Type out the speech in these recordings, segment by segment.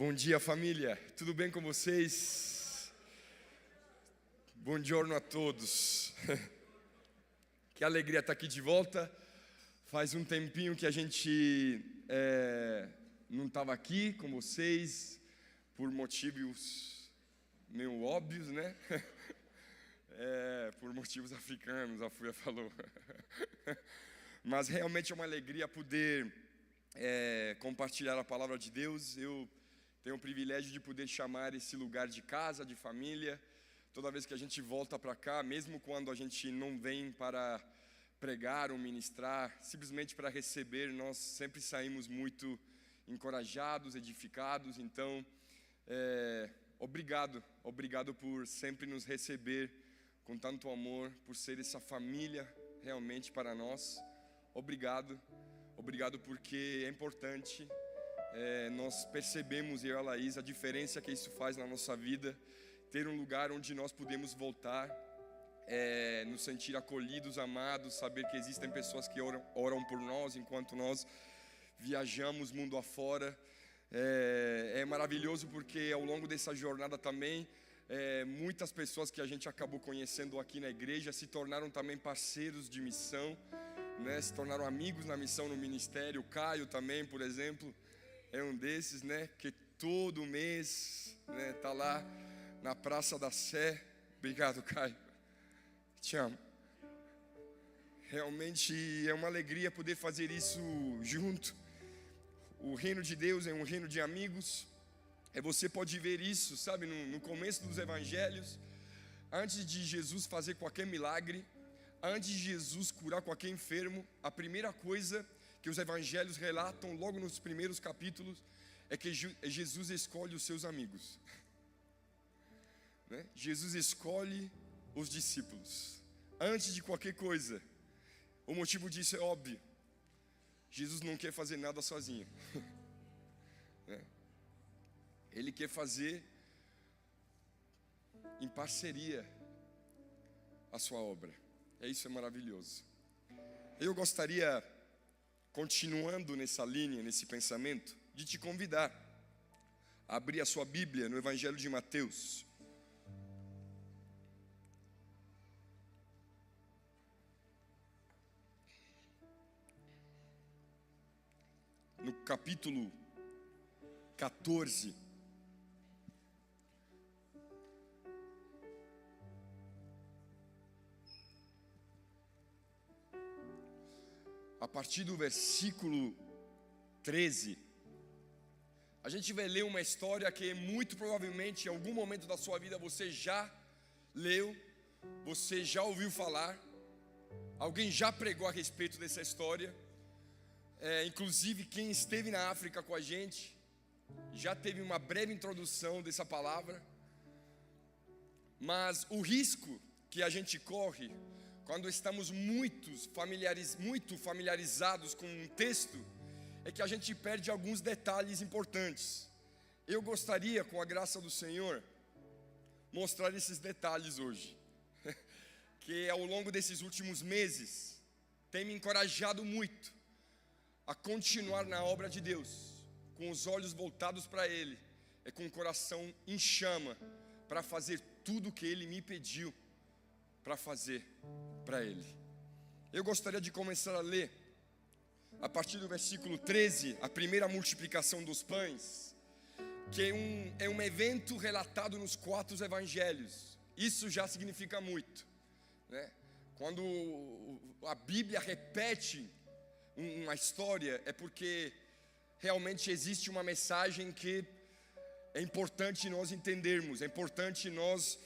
Bom dia, família. Tudo bem com vocês? Bom giorno a todos. Que alegria estar aqui de volta. Faz um tempinho que a gente não estava aqui com vocês, por motivos meio óbvios, né? Por motivos africanos, a Fúria falou. Mas realmente é uma alegria poder compartilhar a palavra de Deus. Eu tenho o privilégio de poder chamar esse lugar de casa, de família. Toda vez que a gente volta para cá, mesmo quando a gente não vem para pregar ou ministrar, simplesmente para receber, nós sempre saímos muito encorajados, edificados. Então, obrigado por sempre nos receber com tanto amor, por ser essa família realmente para nós. Obrigado porque é importante. Nós percebemos, eu e a Laís, a diferença que isso faz na nossa vida, ter um lugar onde nós podemos voltar, nos sentir acolhidos, amados, saber que existem pessoas que oram por nós enquanto nós viajamos mundo afora. É maravilhoso porque ao longo dessa jornada também, muitas pessoas que a gente acabou conhecendo aqui na igreja se tornaram também parceiros de missão, né? Se tornaram amigos na missão, no ministério. O Caio também, por exemplo, é um desses, né? Que todo mês, né, tá lá na Praça da Sé. Obrigado, Caio. Te amo. Realmente é uma alegria poder fazer isso junto. O reino de Deus é um reino de amigos. Você pode ver isso, sabe, no começo dos evangelhos. Antes de Jesus fazer qualquer milagre, antes de Jesus curar qualquer enfermo, a primeira coisa que os evangelhos relatam logo nos primeiros capítulos é que Jesus escolhe os seus amigos, né? Jesus escolhe os discípulos antes de qualquer coisa. O motivo disso é óbvio. Jesus não quer fazer nada sozinho. Ele quer fazer em parceria a sua obra. Isso é maravilhoso. Eu gostaria, continuando nessa linha, nesse pensamento, de te convidar a abrir a sua Bíblia no Evangelho de Mateus. No capítulo 14. A partir do versículo 13, a gente vai ler uma história que muito provavelmente em algum momento da sua vida você já leu, você já ouviu falar, alguém já pregou a respeito dessa história. Inclusive quem esteve na África com a gente já teve uma breve introdução dessa palavra. Mas o risco que a gente corre quando estamos muito familiarizados com um texto é que a gente perde alguns detalhes importantes. Eu gostaria, com a graça do Senhor, mostrar esses detalhes hoje, que ao longo desses últimos meses tem me encorajado muito a continuar na obra de Deus, com os olhos voltados para Ele, com o coração em chama, para fazer tudo o que Ele me pediu para fazer para Ele. Eu gostaria de começar a ler a partir do versículo 13, a primeira multiplicação dos pães, que é um evento relatado nos 4 evangelhos. Isso já significa muito, né? Quando a Bíblia repete uma história, é porque realmente existe uma mensagem que é importante nós entendermos, é importante nós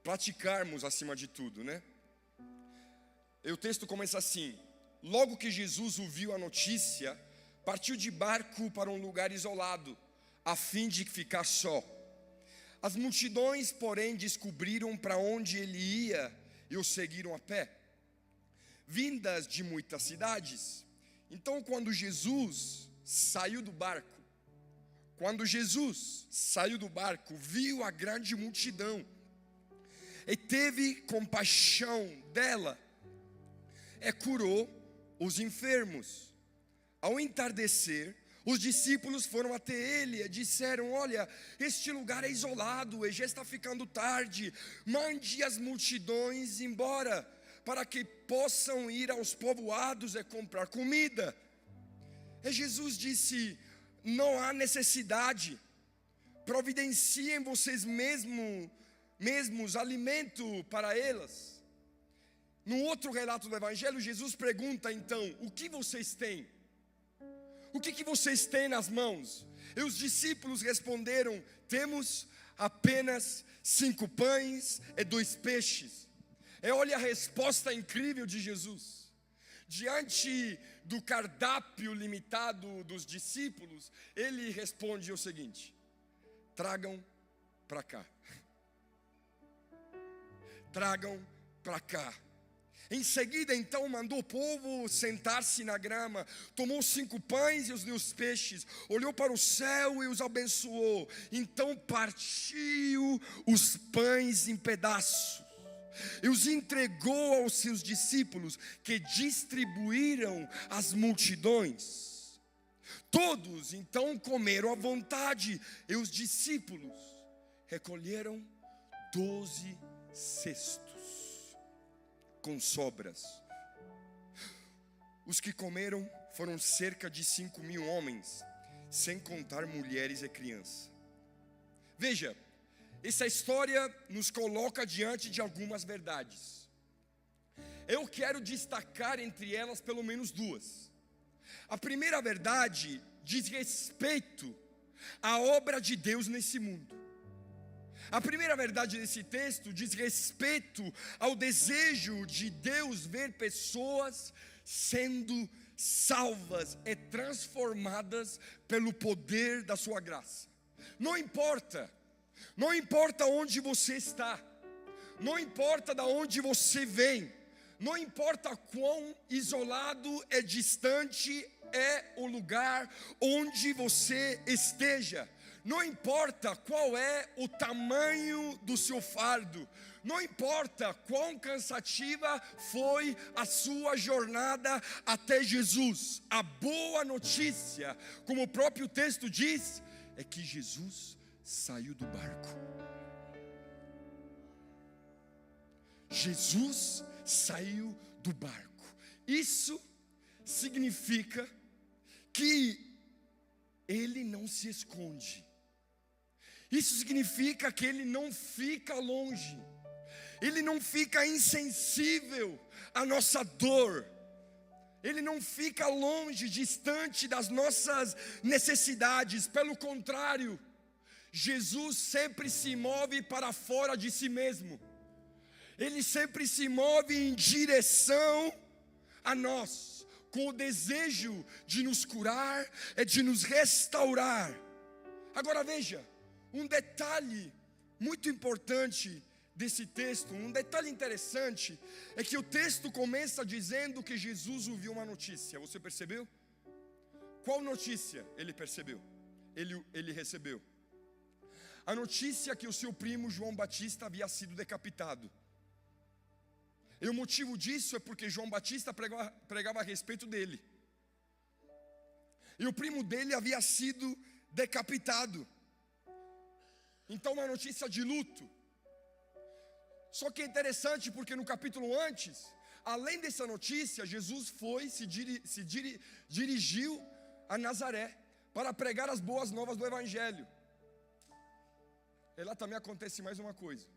praticarmos acima de tudo, né? E o texto começa assim: logo que Jesus ouviu a notícia, partiu de barco para um lugar isolado, a fim de ficar só. As multidões, porém, descobriram para onde ele ia e o seguiram a pé, vindas de muitas cidades. Então, quando Jesus saiu do barco, viu a grande multidão e teve compaixão dela, curou os enfermos. Ao entardecer, Os discípulos foram até ele e disseram: olha, este lugar é isolado, e já está ficando tarde, mande as multidões embora, para que possam ir aos povoados e comprar comida. E Jesus disse: não há necessidade, providenciem vocês mesmos alimento para elas. No outro relato do Evangelho, Jesus pergunta então: o que vocês têm? O que vocês têm nas mãos? E os discípulos responderam: temos apenas 5 pães e 2 peixes. E olha a resposta incrível de Jesus. Diante do cardápio limitado dos discípulos, ele responde o seguinte: tragam para cá. Tragam para cá. Em seguida, então, mandou o povo sentar-se na grama, tomou 5 pães e os 2 peixes, olhou para o céu e os abençoou. Então partiu os pães em pedaços e os entregou aos seus discípulos, que distribuíram às multidões. Todos então comeram à vontade, e os discípulos recolheram 12 cestos com sobras. Os que comeram foram cerca de 5.000 homens, sem contar mulheres e crianças. Veja, essa história nos coloca diante de algumas verdades. Eu quero destacar entre elas pelo menos 2. A primeira verdade diz respeito à obra de Deus nesse mundo. A primeira verdade desse texto diz respeito ao desejo de Deus ver pessoas sendo salvas e transformadas pelo poder da sua graça. Não importa onde você está, não importa de onde você vem, não importa quão isolado e distante é o lugar onde você esteja, não importa qual é o tamanho do seu fardo, não importa quão cansativa foi a sua jornada até Jesus. A boa notícia, como o próprio texto diz, é que Jesus saiu do barco. Jesus saiu do barco. Isso significa que Ele não se esconde. Isso significa que Ele não fica longe. Ele não fica insensível à nossa dor. Ele não fica longe, distante das nossas necessidades. Pelo contrário, Jesus sempre se move para fora de si mesmo. Ele sempre se move em direção a nós, com o desejo de nos curar e de nos restaurar. Agora veja, um detalhe muito importante desse texto, um detalhe interessante, é que o texto começa dizendo que Jesus ouviu uma notícia. Você percebeu? Qual notícia ele percebeu? Ele recebeu? A notícia que o seu primo João Batista havia sido decapitado. E o motivo disso é porque João Batista pregava a respeito dele. E o primo dele havia sido decapitado. Então uma notícia de luto. Só que é interessante porque no capítulo antes, além dessa notícia, Jesus dirigiu a Nazaré para pregar as boas novas do Evangelho. E lá também acontece mais uma coisa: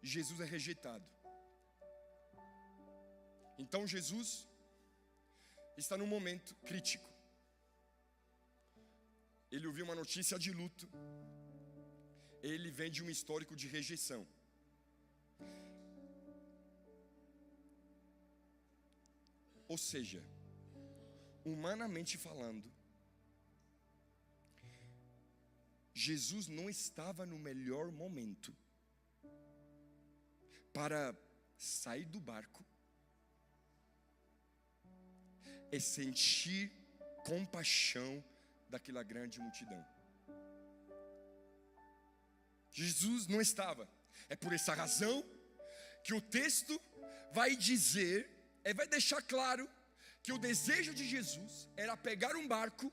Jesus é rejeitado. Então Jesus está num momento crítico. Ele ouviu uma notícia de luto. Ele vem de um histórico de rejeição. Ou seja, humanamente falando, Jesus não estava no melhor momento para sair do barco e sentir compaixão daquela grande multidão. Jesus não estava. É por essa razão que o texto vai dizer, vai deixar claro que o desejo de Jesus era pegar um barco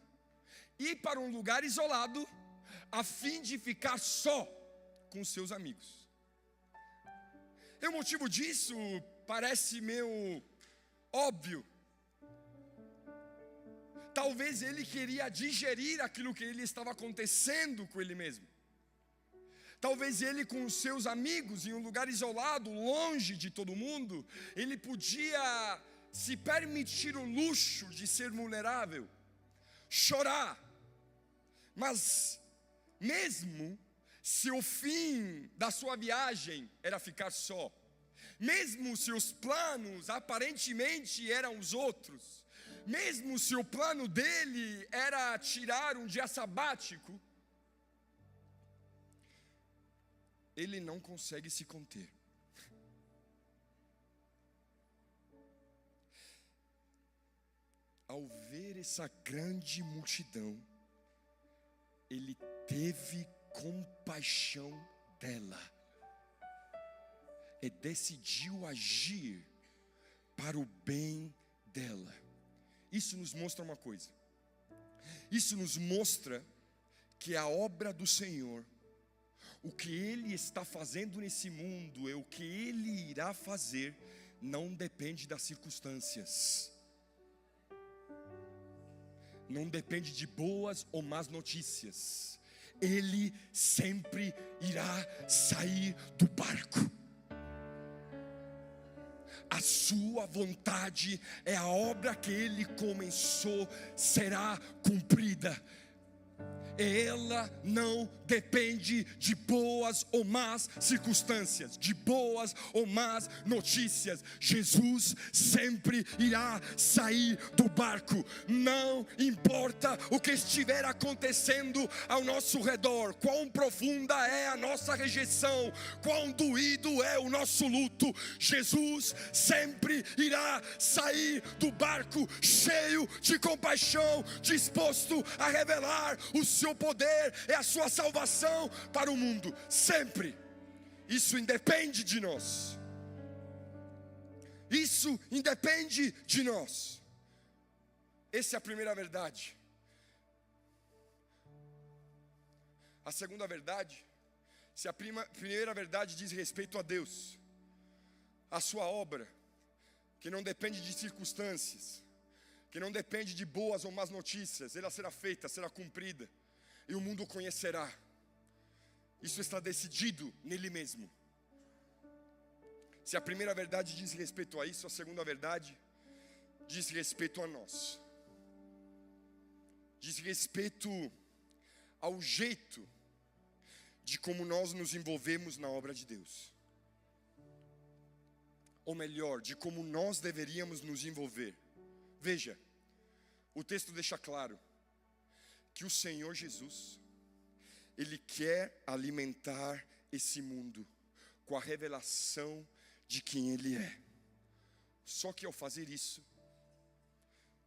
ir para um lugar isolado, a fim de ficar só com seus amigos. E o motivo disso parece meio óbvio. Talvez ele queria digerir aquilo que ele estava acontecendo com ele mesmo. Talvez ele, com os seus amigos, em um lugar isolado, longe de todo mundo, ele podia se permitir o luxo de ser vulnerável, chorar. Mas mesmo se o fim da sua viagem era ficar só, mesmo se os planos aparentemente eram os outros, mesmo se o plano dele era tirar um dia sabático, ele não consegue se conter. Ao ver essa grande multidão, ele teve compaixão dela e decidiu agir para o bem dela. Isso nos mostra uma coisa. Isso nos mostra que a obra do Senhor, o que Ele está fazendo nesse mundo e o que Ele irá fazer, não depende das circunstâncias. Não depende de boas ou más notícias. Ele sempre irá sair do barco. A sua vontade é a obra que Ele começou, será cumprida. Ela não depende de boas ou más circunstâncias, de boas ou más notícias. Jesus sempre irá sair do barco. Não importa o que estiver acontecendo ao nosso redor, quão profunda é a nossa rejeição, quão doído é o nosso luto, Jesus sempre irá sair do barco cheio de compaixão, disposto a revelar o seu poder e a sua salvação para o mundo, sempre. Isso independe de nós. Isso independe de nós. Essa é a primeira verdade. A segunda verdade, se a primeira verdade diz respeito a Deus, a sua obra, que não depende de circunstâncias, que não depende de boas ou más notícias, ela será feita, será cumprida, e o mundo conhecerá. Isso está decidido nele mesmo. Se a primeira verdade diz respeito a isso, a segunda verdade diz respeito a nós. Diz respeito ao jeito de como nós nos envolvemos na obra de Deus. Ou melhor, de como nós deveríamos nos envolver. Veja, o texto deixa claro que o Senhor Jesus, Ele quer alimentar esse mundo com a revelação de quem Ele é. Só que ao fazer isso,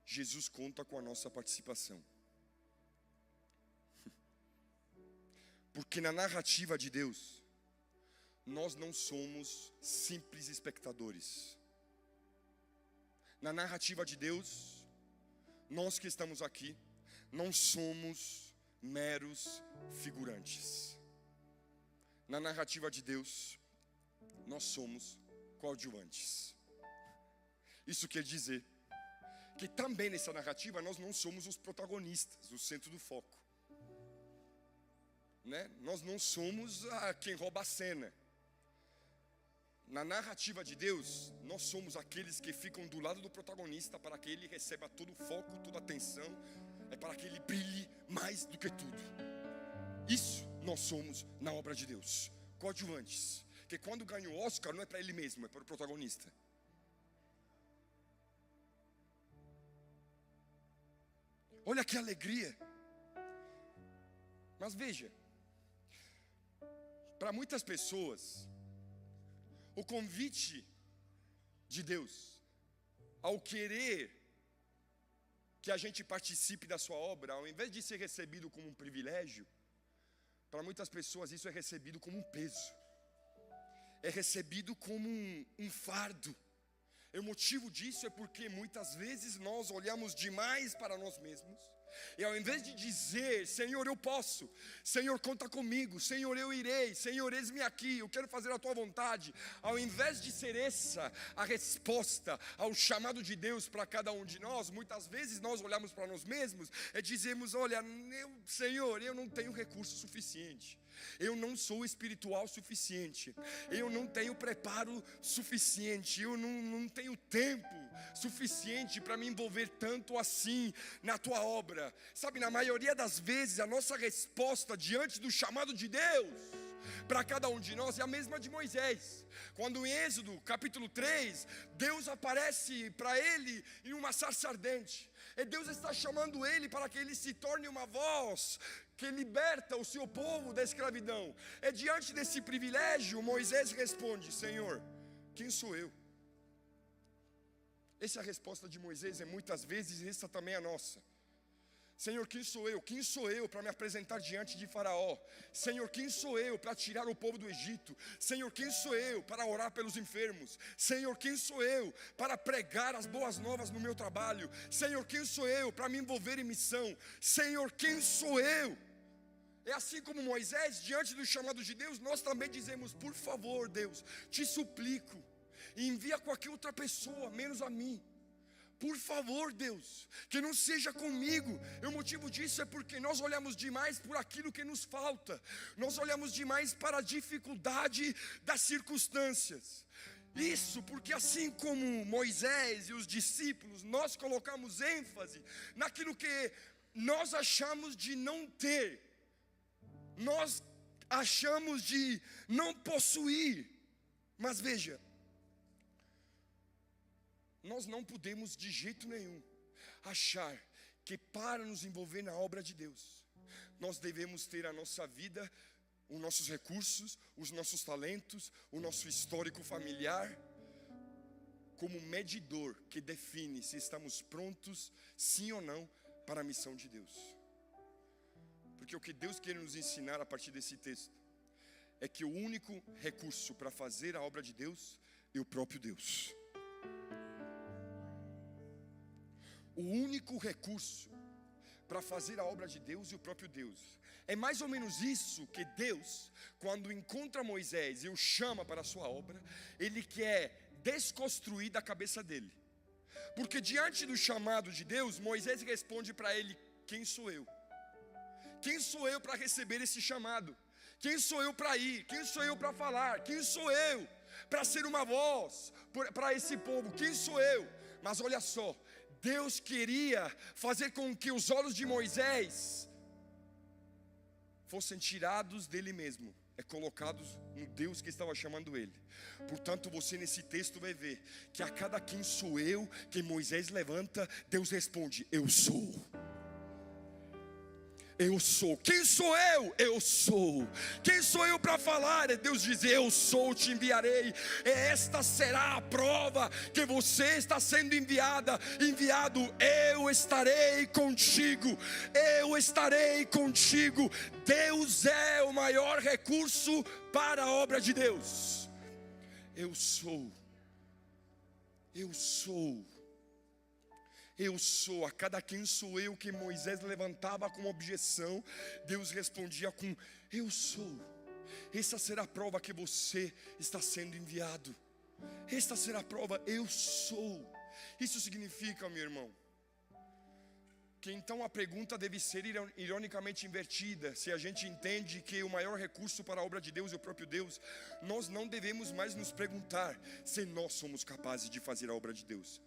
Jesus conta com a nossa participação. Porque na narrativa de Deus, nós não somos simples espectadores. Na narrativa de Deus, nós que estamos aqui, não somos meros figurantes. Na narrativa de Deus, nós somos coadjuvantes. Isso quer dizer que também nessa narrativa nós não somos os protagonistas, o centro do foco, né? Nós não somos quem rouba a cena. Na narrativa de Deus, nós somos aqueles que ficam do lado do protagonista para que ele receba todo o foco, toda a atenção, é para que ele brilhe mais do que tudo. Isso nós somos na obra de Deus, coadjuvantes. Que quando ganha o Oscar não é para ele mesmo, é para o protagonista. Olha que alegria. Mas veja, para muitas pessoas, o convite de Deus, ao querer que a gente participe da sua obra, ao invés de ser recebido como um privilégio, para muitas pessoas isso é recebido como um peso, é recebido como um fardo. E o motivo disso é porque muitas vezes nós olhamos demais para nós mesmos E ao invés de dizer, Senhor, eu posso, Senhor, conta comigo, Senhor, eu irei, Senhor, eis-me aqui, eu quero fazer a tua vontade. Ao invés de ser essa a resposta ao chamado de Deus para cada um de nós, muitas vezes nós olhamos para nós mesmos e dizemos, olha, Senhor, eu não tenho recurso suficiente. Eu não sou espiritual suficiente, eu não tenho preparo suficiente, eu não tenho tempo suficiente para me envolver tanto assim na tua obra. Sabe, na maioria das vezes a nossa resposta diante do chamado de Deus para cada um de nós é a mesma de Moisés. Quando em Êxodo capítulo 3, Deus aparece para ele em uma sarça ardente, e Deus está chamando ele para que ele se torne uma voz que liberta o seu povo da escravidão. E diante desse privilégio, Moisés responde, Senhor, quem sou eu? Essa é a resposta de Moisés, e muitas vezes essa também é a nossa. Senhor, quem sou eu? Quem sou eu para me apresentar diante de Faraó? Senhor, quem sou eu para tirar o povo do Egito? Senhor, quem sou eu para orar pelos enfermos? Senhor, quem sou eu para pregar as boas novas no meu trabalho? Senhor, quem sou eu para me envolver em missão? Senhor, quem sou eu? É assim como Moisés, diante do chamado de Deus, nós também dizemos, por favor, Deus, te suplico, envia qualquer outra pessoa, menos a mim. Por favor, Deus, que não seja comigo. E o motivo disso é porque nós olhamos demais por aquilo que nos falta. Nós olhamos demais para a dificuldade das circunstâncias. Isso porque assim como Moisés e os discípulos, nós colocamos ênfase naquilo que nós achamos de não ter. Nós achamos de não possuir. Mas veja, nós não podemos de jeito nenhum achar que para nos envolver na obra de Deus, nós devemos ter a nossa vida, os nossos recursos, os nossos talentos, o nosso histórico familiar como medidor que define se estamos prontos, sim ou não, para a missão de Deus. Porque o que Deus quer nos ensinar a partir desse texto é que o único recurso para fazer a obra de Deus é o próprio Deus. O único recurso para fazer a obra de Deus é o próprio Deus. É mais ou menos isso que Deus, quando encontra Moisés e o chama para a sua obra, Ele quer desconstruir da cabeça dele. Porque diante do chamado de Deus, Moisés responde para ele, quem sou eu? Quem sou eu para receber esse chamado? Quem sou eu para ir? Quem sou eu para falar? Quem sou eu para ser uma voz para esse povo? Quem sou eu? Mas olha só, Deus queria fazer com que os olhos de Moisés fossem tirados dele mesmo, colocados no Deus que estava chamando ele. Portanto, você nesse texto vai ver que a cada quem sou eu, que Moisés levanta, Deus responde, eu sou. Eu sou. Quem sou eu? Eu sou. Quem sou eu para falar? Deus diz, eu sou, te enviarei. Esta será a prova que você está sendo enviado. Eu estarei contigo. Eu estarei contigo. Deus é o maior recurso para a obra de Deus. Eu sou. Eu sou. Eu sou, a cada quem sou eu que Moisés levantava como objeção, Deus respondia com, eu sou. Essa será a prova que você está sendo enviado. Esta será a prova, eu sou. Isso significa, meu irmão, que então a pergunta deve ser ironicamente invertida. Se a gente entende que o maior recurso para a obra de Deus é o próprio Deus, nós não devemos mais nos perguntar se nós somos capazes de fazer a obra de Deus.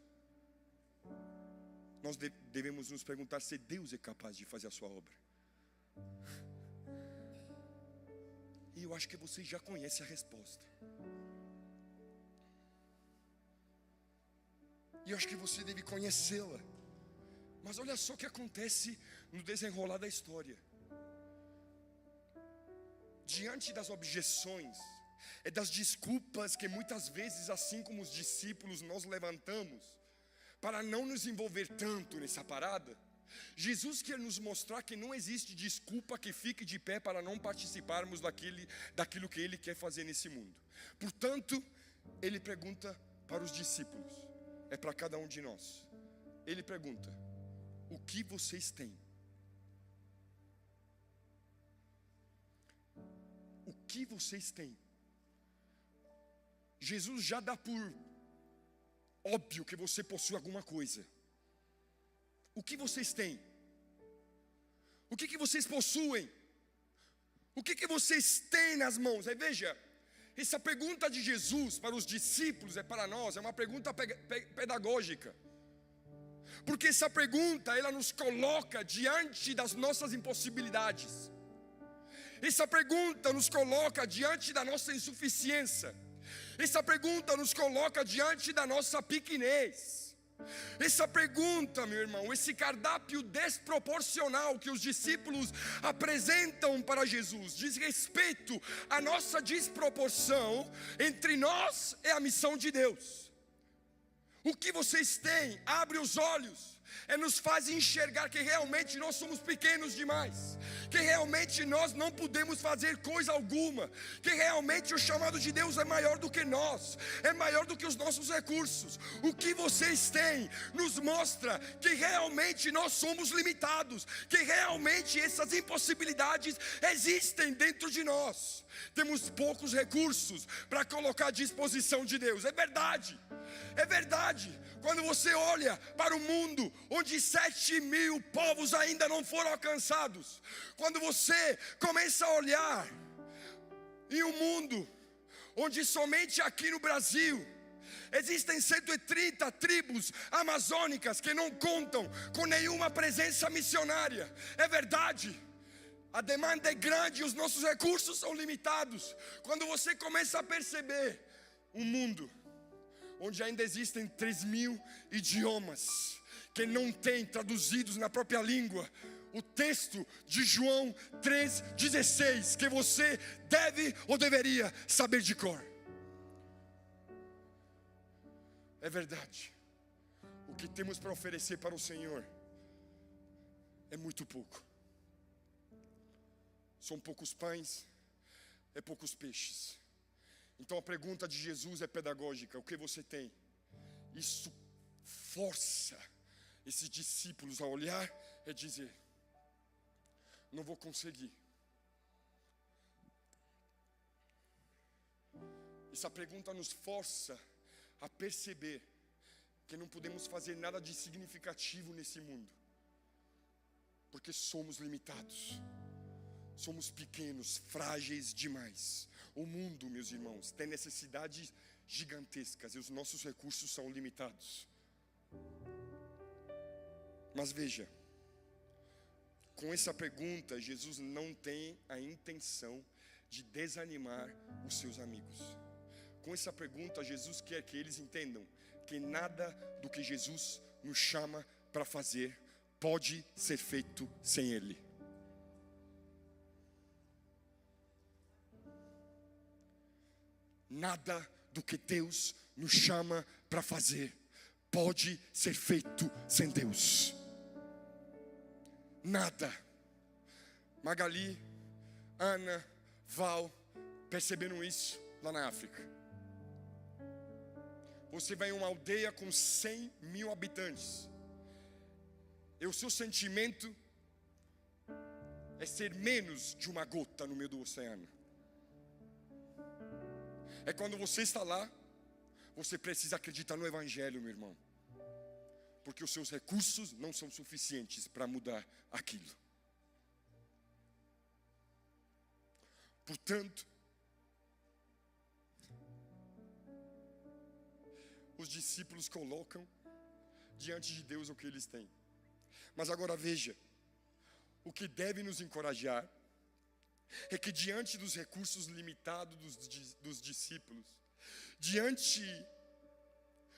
Nós devemos nos perguntar se Deus é capaz de fazer a sua obra. E eu acho que você já conhece a resposta. E eu acho que você deve conhecê-la. Mas olha só o que acontece no desenrolar da história. Diante das objeções e das desculpas que muitas vezes, assim como os discípulos, nós levantamos para não nos envolver tanto nessa parada, Jesus quer nos mostrar que não existe desculpa que fique de pé para não participarmos daquilo que Ele quer fazer nesse mundo. Portanto, Ele pergunta para os discípulos, é para cada um de nós. Ele pergunta, o que vocês têm que vocês têm? Jesus já dá por óbvio que você possui alguma coisa. O que vocês têm? O que vocês possuem? O que vocês têm nas mãos? Aí veja, essa pergunta de Jesus para os discípulos é para nós, é uma pergunta pedagógica. Porque essa pergunta, ela nos coloca diante das nossas impossibilidades. Essa pergunta nos coloca diante da nossa insuficiência. Essa pergunta nos coloca diante da nossa pequenez. Essa pergunta, meu irmão, esse cardápio desproporcional que os discípulos apresentam para Jesus, diz respeito à nossa desproporção entre nós e a missão de Deus. O que vocês têm abre os olhos, nos faz enxergar que realmente nós somos pequenos demais, que realmente nós não podemos fazer coisa alguma, que realmente o chamado de Deus é maior do que nós, é maior do que os nossos recursos. O que vocês têm nos mostra que realmente nós somos limitados, que realmente essas impossibilidades existem dentro de nós. Temos poucos recursos para colocar à disposição de Deus, é verdade. É verdade, quando você olha para o mundo onde 7.000 povos ainda não foram alcançados, quando você começa a olhar em um mundo onde somente aqui no Brasil existem 130 tribos amazônicas que não contam com nenhuma presença missionária, é verdade. A demanda é grande e os nossos recursos são limitados. Quando você começa a perceber um mundo onde ainda existem 3.000 idiomas que não tem traduzidos na própria língua o texto de João 3,16, que você deve ou deveria saber de cor. É verdade, o que temos para oferecer para o Senhor é muito pouco. São poucos pães, é poucos peixes. Então a pergunta de Jesus é pedagógica: o que você tem? Isso força esses discípulos a olhar e dizer: não vou conseguir. Essa pergunta nos força a perceber que não podemos fazer nada de significativo nesse mundo, porque somos limitados. Somos pequenos, frágeis demais. O mundo, meus irmãos, tem necessidades gigantescas e os nossos recursos são limitados. Mas veja, com essa pergunta, Jesus não tem a intenção de desanimar os seus amigos. Com essa pergunta, Jesus quer que eles entendam que nada do que Jesus nos chama para fazer pode ser feito sem Ele. Nada do que Deus nos chama para fazer pode ser feito sem Deus. Nada. Magali, Ana, Val, perceberam isso lá na África. Você vai em uma aldeia com 100.000 habitantes, e o seu sentimento é ser menos de uma gota no meio do oceano. É quando você está lá, você precisa acreditar no Evangelho, meu irmão, porque os seus recursos não são suficientes para mudar aquilo. Portanto, os discípulos colocam diante de Deus o que eles têm. Mas agora veja, o que deve nos encorajar é que diante dos recursos limitados dos discípulos, diante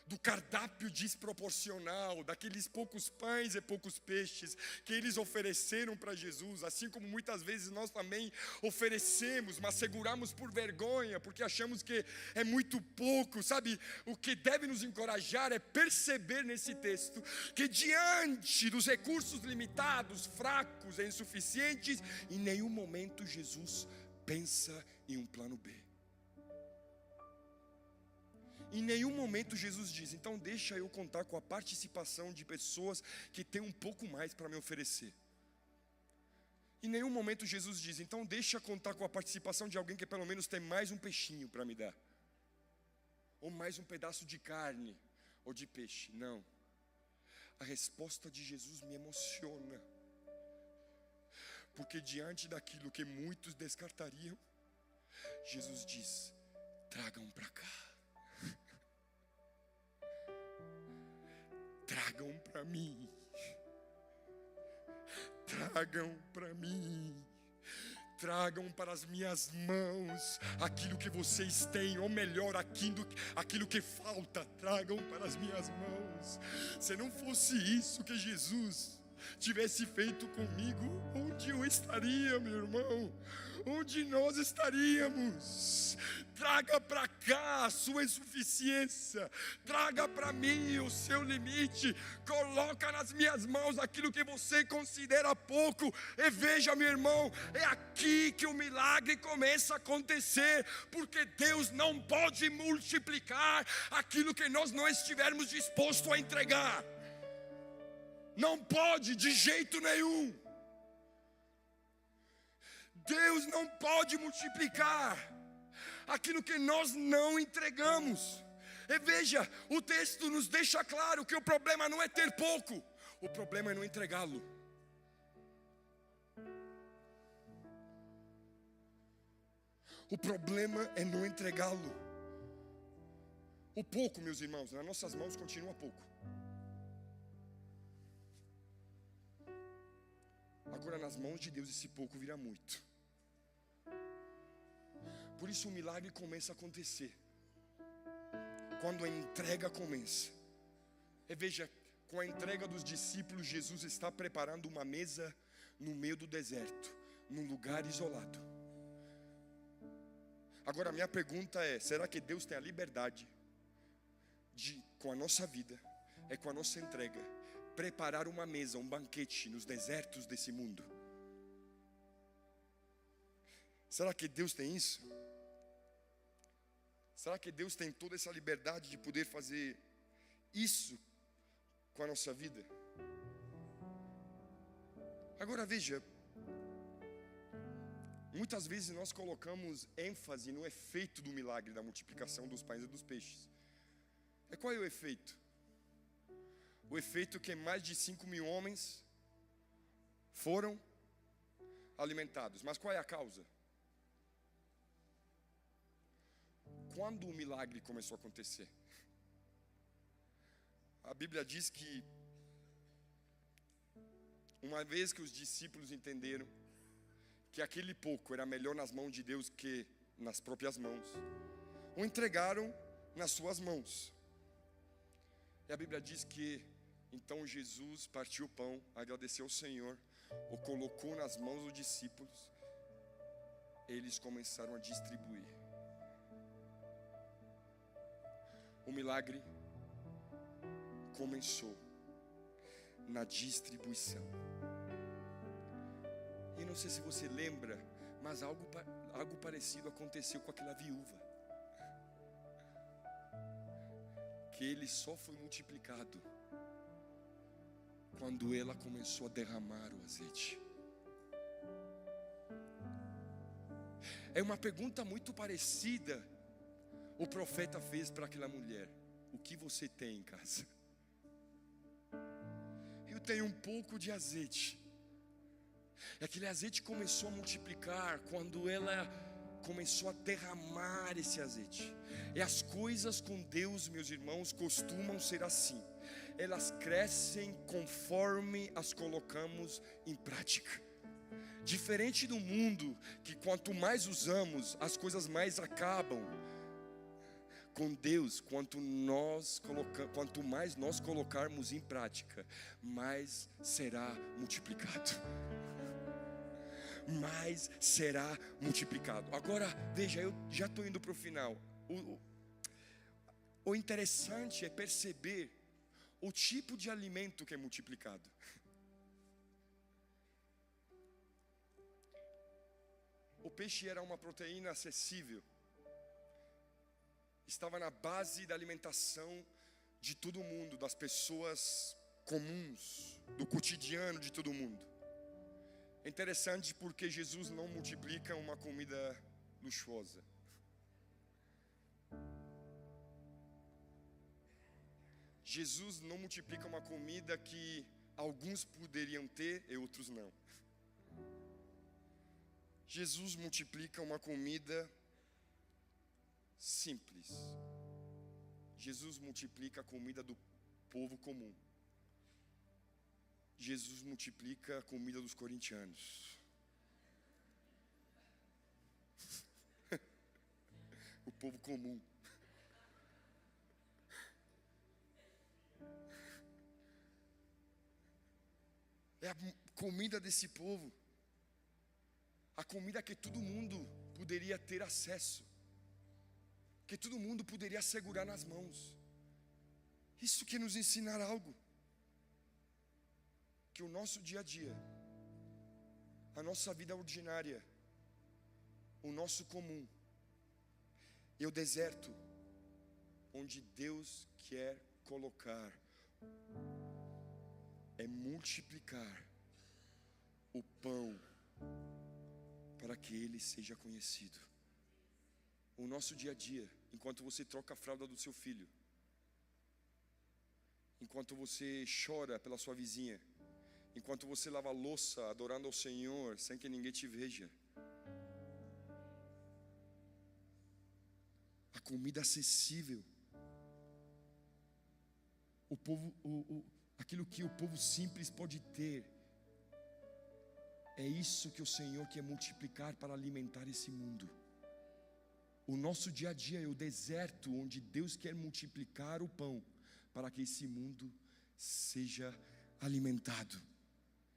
do cardápio desproporcional, daqueles poucos pães e poucos peixes que eles ofereceram para Jesus, assim como muitas vezes nós também oferecemos, mas seguramos por vergonha, porque achamos que é muito pouco, sabe? O que deve nos encorajar é perceber nesse texto que diante dos recursos limitados, fracos e insuficientes, em nenhum momento Jesus pensa em um plano B. Em nenhum momento Jesus diz: então deixa eu contar com a participação de pessoas que têm um pouco mais para me oferecer. Em nenhum momento Jesus diz, então deixa contar com a participação de alguém que pelo menos tem mais um peixinho para me dar, ou mais um pedaço de carne, ou de peixe. Não. A resposta de Jesus me emociona, porque diante daquilo que muitos descartariam, Jesus diz, tragam para cá, tragam para mim, tragam para mim, tragam para as minhas mãos aquilo que vocês têm, ou melhor, aquilo que falta, tragam para as minhas mãos. Se não fosse isso que Jesus tivesse feito comigo, onde eu estaria, meu irmão? Onde nós estaríamos? Traga para cá a sua insuficiência, traga para mim o seu limite, coloca nas minhas mãos aquilo que você considera pouco, e veja, meu irmão, é aqui que o milagre começa a acontecer, porque Deus não pode multiplicar aquilo que nós não estivermos dispostos a entregar. Não pode de jeito nenhum. Deus não pode multiplicar aquilo que nós não entregamos. E veja, o texto nos deixa claro que o problema não é ter pouco, o problema é não entregá-lo. O problema é não entregá-lo. O pouco, meus irmãos, nas nossas mãos continua pouco. Agora nas mãos de Deus esse pouco vira muito. Por isso o milagre começa a acontecer quando a entrega começa. E veja, com a entrega dos discípulos, Jesus está preparando uma mesa no meio do deserto, num lugar isolado. Agora a minha pergunta é, será que Deus tem a liberdade de, com a nossa vida, com a nossa entrega, preparar uma mesa, um banquete nos desertos desse mundo? Será que Deus tem isso? Será que Deus tem toda essa liberdade de poder fazer isso com a nossa vida? Agora veja, muitas vezes nós colocamos ênfase no efeito do milagre da multiplicação dos pães e dos peixes. Qual é o efeito? O efeito que mais de 5.000 homens foram alimentados. Mas qual é a causa? Quando o milagre começou a acontecer? A Bíblia diz que uma vez que os discípulos entenderam que aquele pouco era melhor nas mãos de Deus que nas próprias mãos, o entregaram nas suas mãos. E a Bíblia diz que então Jesus partiu o pão, agradeceu ao Senhor, o colocou nas mãos dos discípulos, eles começaram a distribuir. O milagre começou na distribuição. E não sei se você lembra, mas algo parecido aconteceu com aquela viúva, que ele só foi multiplicado quando ela começou a derramar o azeite. É uma pergunta muito parecida o profeta fez para aquela mulher: o que você tem em casa? Eu tenho um pouco de azeite. E aquele azeite começou a multiplicar quando ela começou a derramar esse azeite. E as coisas com Deus, meus irmãos, costumam ser assim. Elas crescem conforme as colocamos em prática. Diferente do mundo, que quanto mais usamos, as coisas mais acabam. Com Deus, quanto mais nós colocarmos em prática, mais será multiplicado. Mais será multiplicado. Agora, veja, eu já estou indo para o final. O interessante é perceber o tipo de alimento que é multiplicado. O peixe era uma proteína acessível. Estava na base da alimentação de todo mundo, das pessoas comuns, do cotidiano de todo mundo. É interessante porque Jesus não multiplica uma comida luxuosa. Jesus não multiplica uma comida que alguns poderiam ter e outros não. Jesus multiplica uma comida simples. Jesus multiplica a comida do povo comum. Jesus multiplica a comida dos corintianos. O povo comum. É a comida desse povo. A comida que todo mundo poderia ter acesso. Que todo mundo poderia segurar nas mãos. Isso quer nos ensinar algo. Que o nosso dia a dia, a nossa vida ordinária, o nosso comum, e o deserto, onde Deus quer colocar, é multiplicar o pão, para que Ele seja conhecido. O nosso dia a dia, enquanto você troca a fralda do seu filho, enquanto você chora pela sua vizinha, enquanto você lava a louça adorando ao Senhor sem que ninguém te veja, a comida acessível, o povo, aquilo que o povo simples pode ter, é isso que o Senhor quer multiplicar para alimentar esse mundo. O nosso dia a dia é o deserto onde Deus quer multiplicar o pão para que esse mundo seja alimentado.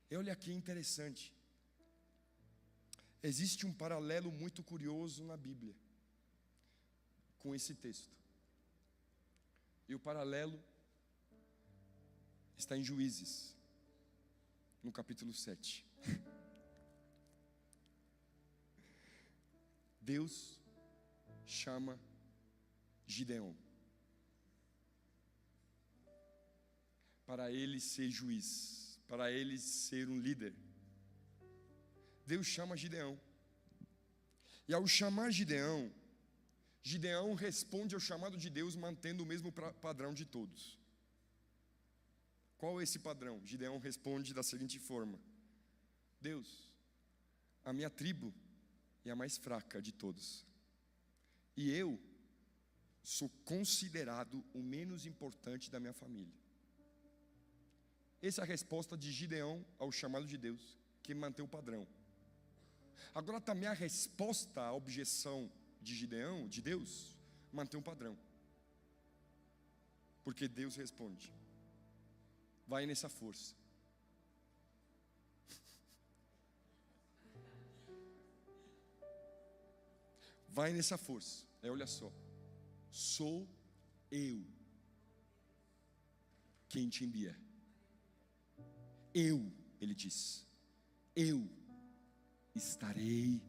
E olha que interessante. Existe um paralelo muito curioso na Bíblia com esse texto. E o paralelo está em Juízes, no capítulo 7. Deus chama Gideão para ele ser juiz, para ele ser um líder. Deus chama Gideão. E ao chamar Gideão, Gideão responde ao chamado de Deus mantendo o mesmo padrão de todos. Qual é esse padrão? Gideão responde da seguinte forma: Deus, a minha tribo é a mais fraca de todos, e eu sou considerado o menos importante da minha família. Essa é a resposta de Gideão ao chamado de Deus, que mantém o padrão. Agora também a resposta à objeção de Gideão, de Deus, mantém um padrão. Porque Deus responde: vai nessa força. Vai nessa força. Olha só. Sou eu quem te envia. Ele diz, eu estarei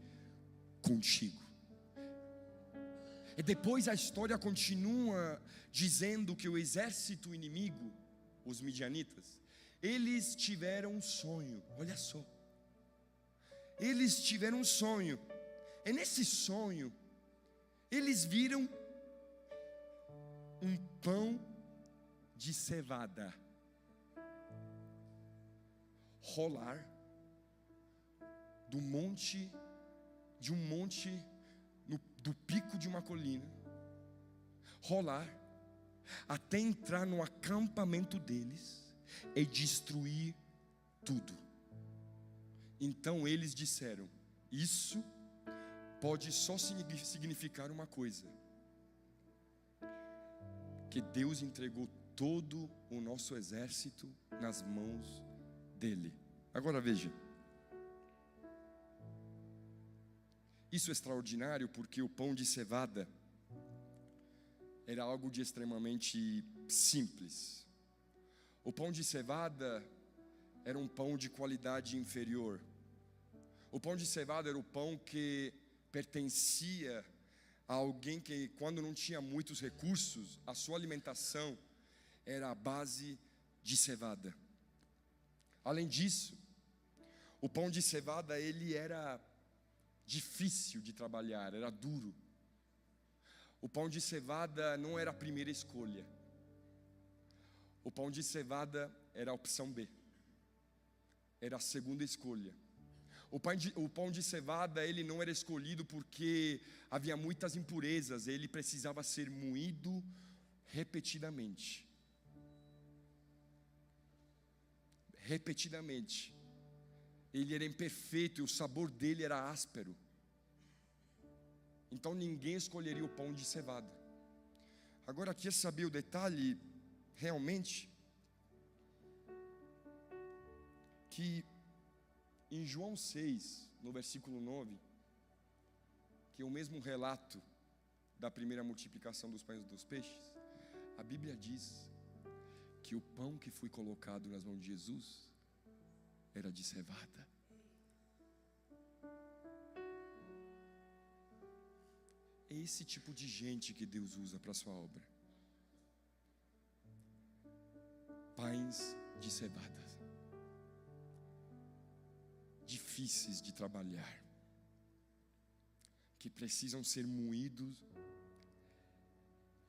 contigo. E depois a história continua dizendo que o exército inimigo, os midianitas, eles tiveram um sonho. Olha só. Eles tiveram um sonho. E nesse sonho, eles viram um pão de cevada rolar do monte, do pico de uma colina, rolar até entrar no acampamento deles e destruir tudo. Então eles disseram: isso pode só significar uma coisa: que Deus entregou todo o nosso exército nas mãos dele. Agora veja, isso é extraordinário porque o pão de cevada era algo de extremamente simples. O pão de cevada era um pão de qualidade inferior. O pão de cevada era o pão que pertencia a alguém que, quando não tinha muitos recursos, a sua alimentação era a base de cevada. Além disso, O pão de cevada, ele era difícil de trabalhar, era duro. O pão de cevada não era a primeira escolha. O pão de cevada era a opção B, era a segunda escolha. O pão de cevada, ele não era escolhido porque havia muitas impurezas, ele precisava ser moído repetidamente. Repetidamente. Ele era imperfeito e o sabor dele era áspero. Então ninguém escolheria o pão de cevada. Agora, quer saber o detalhe? Realmente, que em João 6, no versículo 9, que é o mesmo relato da primeira multiplicação dos pães e dos peixes, a Bíblia diz que o pão que foi colocado nas mãos de Jesus era de cevada. É esse tipo de gente que Deus usa para a sua obra. Pães de cevada, difíceis de trabalhar, que precisam ser moídos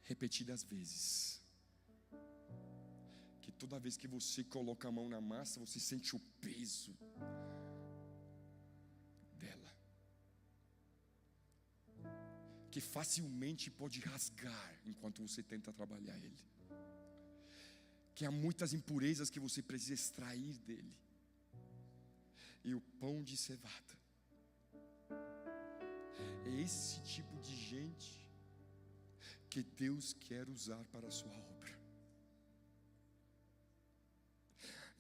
repetidas vezes, que toda vez que você coloca a mão na massa, você sente o peso dela, que facilmente pode rasgar enquanto você tenta trabalhar ele, que há muitas impurezas que você precisa extrair dele. E o pão de cevada é esse tipo de gente que Deus quer usar para a sua obra.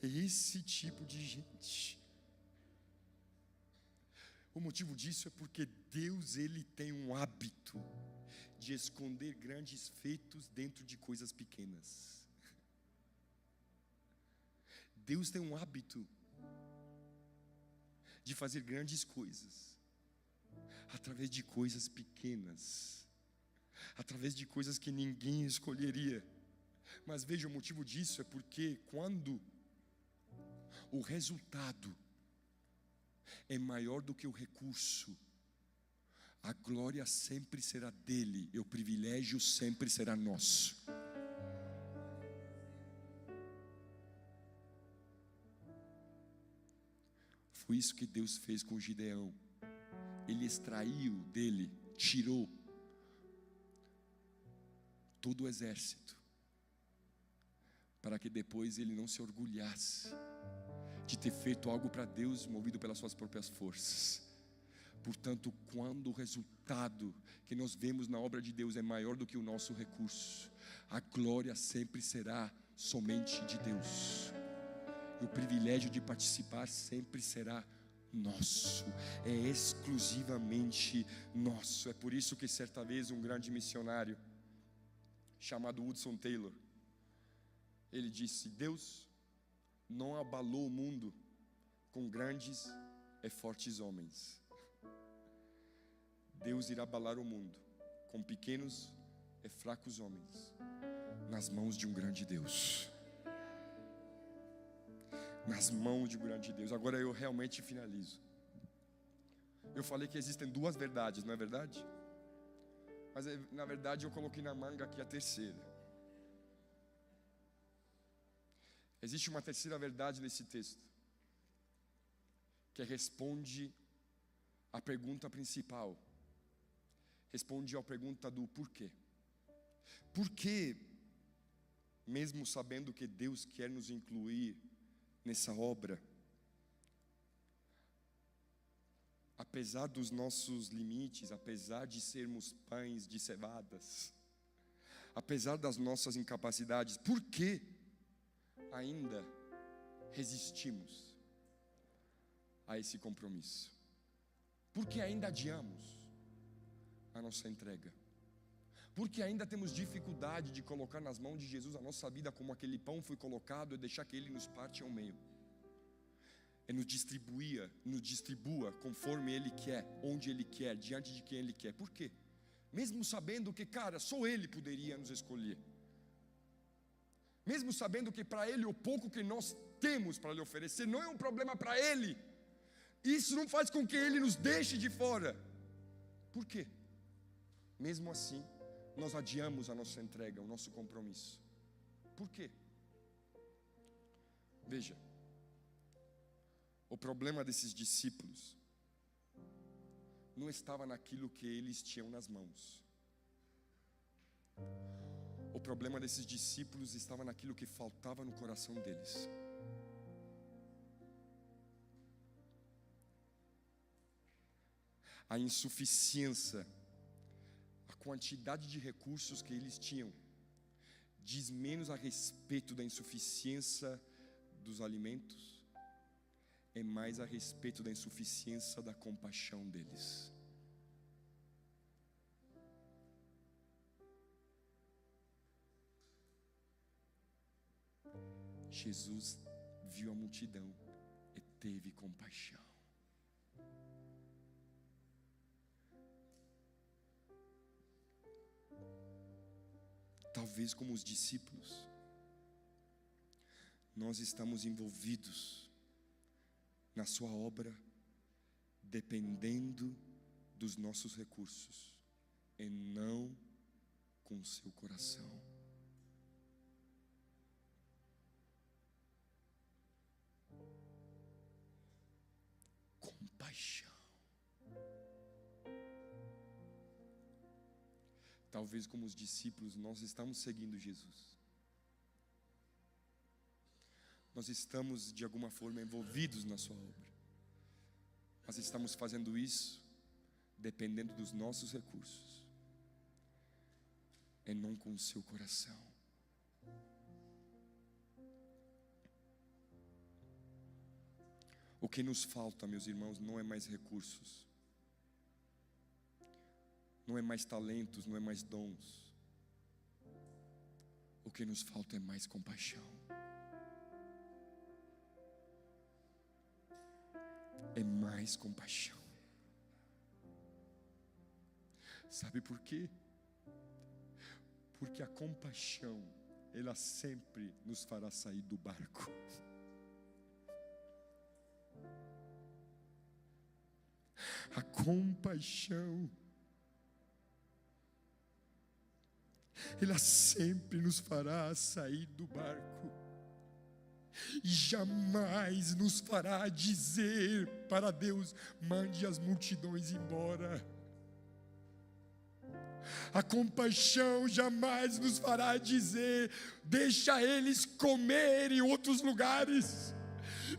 É esse tipo de gente. O motivo disso é porque Deus, ele tem um hábito de esconder grandes feitos dentro de coisas pequenas. Deus tem um hábito de fazer grandes coisas através de coisas pequenas, através de coisas que ninguém escolheria. Mas veja, o motivo disso é porque quando o resultado é maior do que o recurso, a glória sempre será dele e o privilégio sempre será nosso. Foi isso que Deus fez com Gideão. Ele extraiu dele, tirou todo o exército, para que depois ele não se orgulhasse de ter feito algo para Deus movido pelas suas próprias forças. Portanto, quando o resultado que nós vemos na obra de Deus é maior do que o nosso recurso, a glória sempre será somente de Deus. E o privilégio de participar sempre será nosso, é exclusivamente nosso. É por isso que certa vez um grande missionário chamado Hudson Taylor, ele disse: Deus não abalou o mundo com grandes e fortes homens. Deus irá abalar o mundo com pequenos e fracos homens, nas mãos de um grande Deus. Nas mãos de um grande Deus. Agora eu realmente finalizo. Eu falei que existem duas verdades, não é verdade? Mas na verdade eu coloquei na manga aqui a terceira. Existe uma terceira verdade nesse texto, que responde à pergunta principal, responde à pergunta do porquê. Por que, mesmo sabendo que Deus quer nos incluir nessa obra, apesar dos nossos limites, apesar de sermos pães de cevadas, apesar das nossas incapacidades, por que ainda resistimos a esse compromisso? Por que ainda adiamos a nossa entrega? Por que ainda temos dificuldade de colocar nas mãos de Jesus a nossa vida como aquele pão foi colocado e deixar que Ele nos parte ao meio? E nos distribua conforme Ele quer, onde Ele quer, diante de quem Ele quer. Por quê? Mesmo sabendo que, cara, só Ele poderia nos escolher. Mesmo sabendo que para Ele o pouco que nós temos para lhe oferecer não é um problema para Ele, Isso não faz com que Ele nos deixe de fora. Por quê? Mesmo assim, nós adiamos a nossa entrega, o nosso compromisso. Por quê? Veja, o problema desses discípulos não estava naquilo que eles tinham nas mãos. O problema desses discípulos estava naquilo que faltava no coração deles. A insuficiência, a quantidade de recursos que eles tinham, diz menos a respeito da insuficiência dos alimentos, é mais a respeito da insuficiência da compaixão deles. Jesus viu a multidão e teve compaixão. Talvez como os discípulos, nós estamos envolvidos na sua obra, dependendo dos nossos recursos, e não com o seu coração. Compaixão. Talvez como os discípulos, nós estamos seguindo Jesus. Nós estamos de alguma forma envolvidos na sua obra. Mas estamos fazendo isso dependendo dos nossos recursos, e não com o seu coração. O que nos falta, meus irmãos, não é mais recursos, não é mais talentos, não é mais dons. O que nos falta é mais compaixão. É mais compaixão. Sabe por quê? Porque a compaixão, ela sempre nos fará sair do barco. A compaixão, ela sempre nos fará sair do barco, e jamais nos fará dizer para Deus: mande as multidões embora. A compaixão jamais nos fará dizer: deixa eles comer em outros lugares,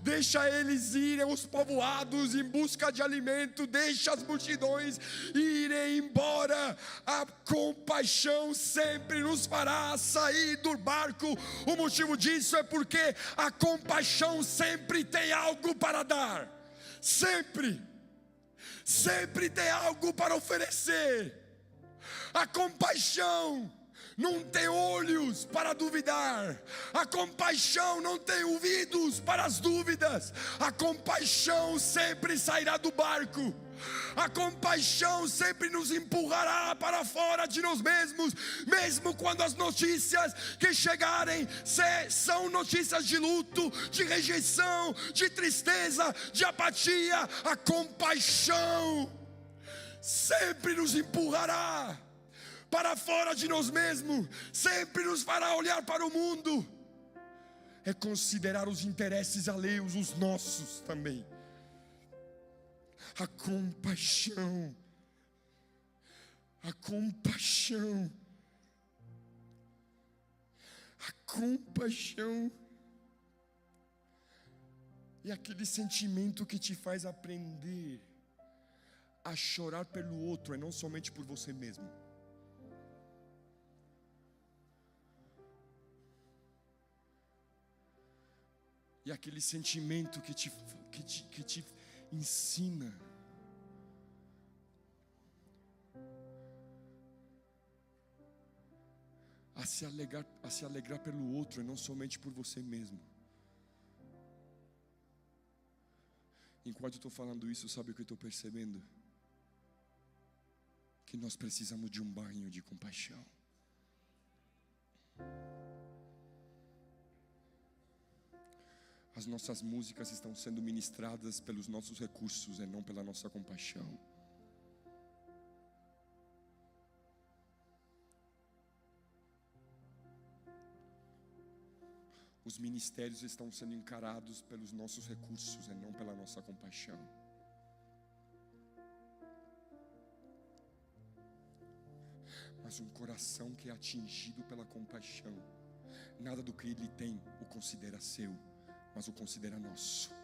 deixa eles irem aos povoados em busca de alimento, deixa as multidões irem embora. A compaixão sempre nos fará sair do barco. O motivo disso é porque a compaixão sempre tem algo para dar, sempre tem algo para oferecer. A compaixão não tem olhos para duvidar, a compaixão não tem ouvidos para as dúvidas. A compaixão sempre sairá do barco, a compaixão sempre nos empurrará para fora de nós mesmos, mesmo quando as notícias que chegarem são notícias de luto, de rejeição, de tristeza, de apatia. A compaixão sempre nos empurrará para fora de nós mesmos, sempre nos fará olhar para o mundo, é considerar os interesses alheios, os nossos também. A compaixão, é aquele sentimento que te faz aprender a chorar pelo outro, e não somente por você mesmo. E aquele sentimento que te ensina a se alegrar pelo outro, e não somente por você mesmo. Enquanto eu estou falando isso, sabe o que eu estou percebendo? Que nós precisamos de um banho de compaixão. As nossas músicas estão sendo ministradas pelos nossos recursos e não pela nossa compaixão. Os ministérios estão sendo encarados pelos nossos recursos e não pela nossa compaixão. Mas um coração que é atingido pela compaixão, nada do que ele tem o considera seu, mas o considera nosso.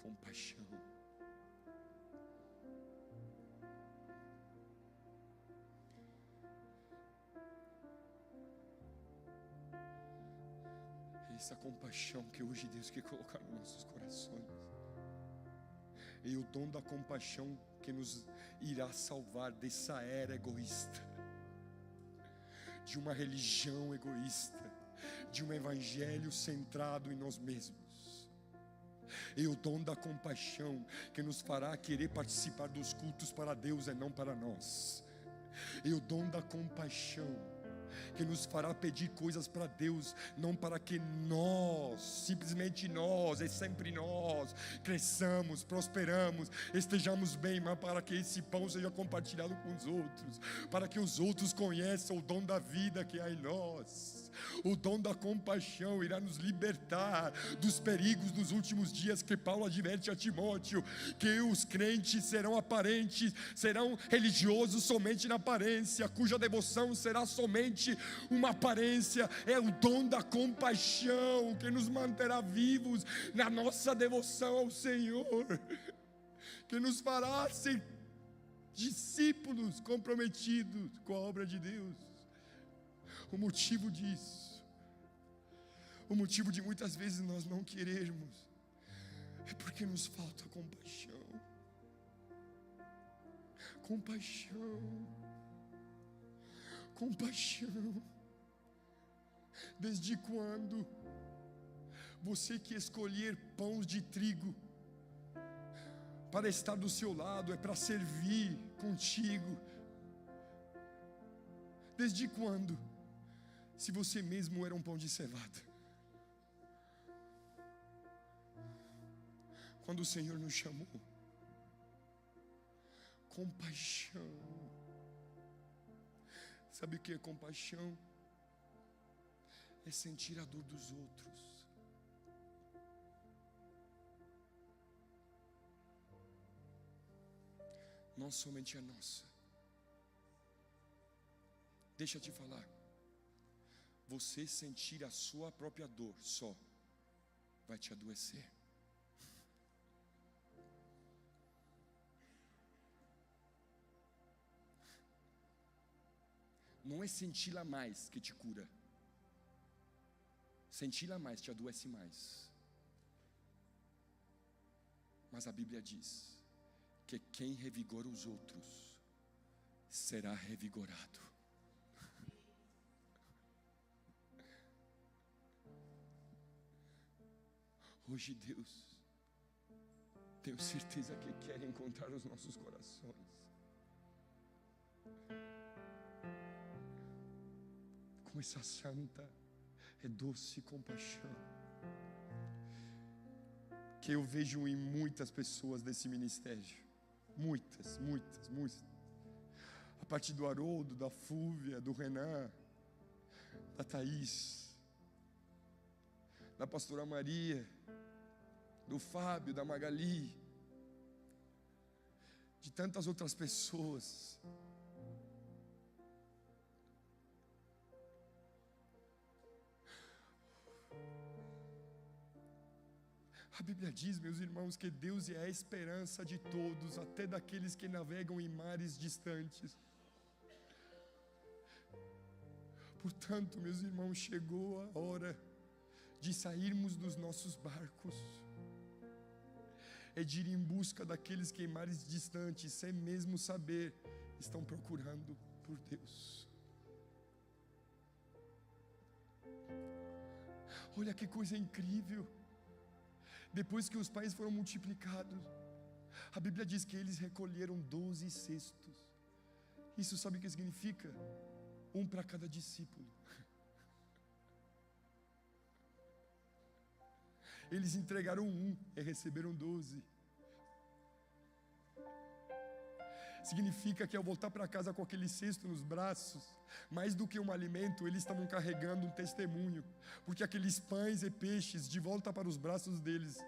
Compaixão. Essa compaixão que hoje Deus quer colocar nos nossos corações. E o dom da compaixão que nos irá salvar dessa era egoísta, de uma religião egoísta, de um evangelho centrado em nós mesmos. E o dom da compaixão que nos fará querer participar dos cultos para Deus e não para nós. E o dom da compaixão que nos fará pedir coisas para Deus, não para que nós, simplesmente nós, e sempre nós, cresçamos, prosperamos, estejamos bem, mas para que esse pão seja compartilhado com os outros, para que os outros conheçam o dom da vida que há em nós. O dom da compaixão irá nos libertar dos perigos dos últimos dias que Paulo adverte a Timóteo, que os crentes serão aparentes, serão religiosos somente na aparência, cuja devoção será somente uma aparência. É o dom da compaixão que nos manterá vivos na nossa devoção ao Senhor, que nos fará ser discípulos comprometidos com a obra de Deus. O motivo disso, o motivo de muitas vezes nós não querermos, é porque nos falta compaixão. Compaixão. Compaixão. Desde quando você que escolher pães de trigo para estar do seu lado, é para servir contigo? Desde quando? Se você mesmo era um pão de cevada. Quando o Senhor nos chamou, compaixão. Sabe o que é compaixão? É sentir a dor dos outros. Não somente a nossa. Deixa eu te falar. Você sentir a sua própria dor só vai te adoecer. Não é senti-la mais que te cura. Senti-la mais te adoece mais. Mas a Bíblia diz que quem revigora os outros será revigorado. Hoje Deus, tenho certeza que quer encontrar os nossos corações com essa santa e doce compaixão que eu vejo em muitas pessoas desse ministério. Muitas. A partir do Haroldo, da Fúvia, do Renan, da Thaís, da pastora Maria, do Fábio, da Magali, de tantas outras pessoas. A Bíblia diz, meus irmãos, que Deus é a esperança de todos, até daqueles que navegam em mares distantes. Portanto, meus irmãos, chegou a hora de sairmos dos nossos barcos, é de ir em busca daqueles que em mares distantes, sem mesmo saber, estão procurando por Deus. Olha que coisa incrível. Depois que os pães foram multiplicados, a Bíblia diz que eles recolheram 12 cestos. Isso sabe o que significa? Um para cada discípulo. Eles entregaram 1 e receberam 12. Significa que ao voltar para casa com aquele cesto nos braços, mais do que um alimento, eles estavam carregando um testemunho, porque aqueles pães e peixes de volta para os braços deles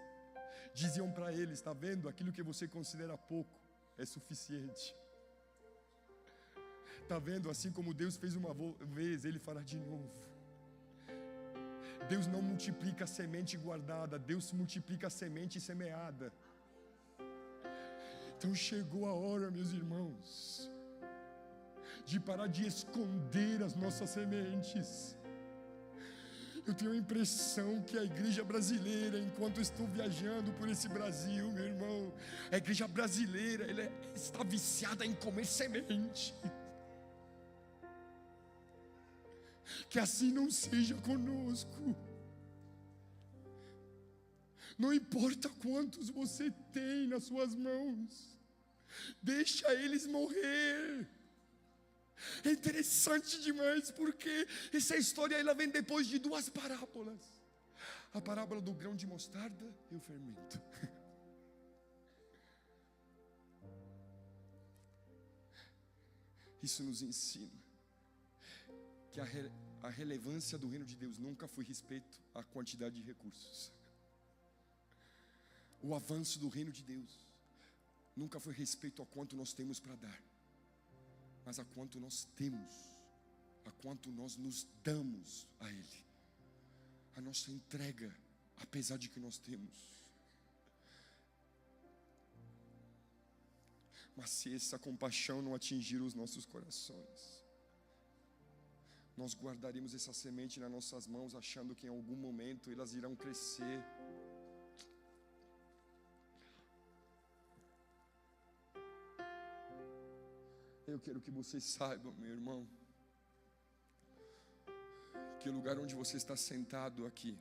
diziam para eles: está vendo? Aquilo que você considera pouco é suficiente. Está vendo? Assim como Deus fez uma vez, Ele fará de novo. Deus não multiplica a semente guardada, Deus multiplica a semente semeada. Então chegou a hora, meus irmãos, de parar de esconder as nossas sementes. Eu tenho a impressão que a igreja brasileira, enquanto estou viajando por esse Brasil, meu irmão, a igreja brasileira, ela está viciada em comer semente. Que assim não seja conosco. Não importa quantos você tem nas suas mãos, deixa eles morrer. É interessante demais, porque essa história ela vem depois de 2 parábolas. A parábola do grão de mostarda e o fermento. Isso nos ensina que a relevância do reino de Deus nunca foi respeito à quantidade de recursos. O avanço do reino de Deus nunca foi respeito a quanto nós temos para dar, mas a quanto nós temos, a quanto nós nos damos a Ele. A nossa entrega, apesar de que nós temos. Mas se essa compaixão não atingir os nossos corações, nós guardaremos essa semente nas nossas mãos, achando que em algum momento elas irão crescer. Eu quero que você saiba, meu irmão, que o lugar onde você está sentado aqui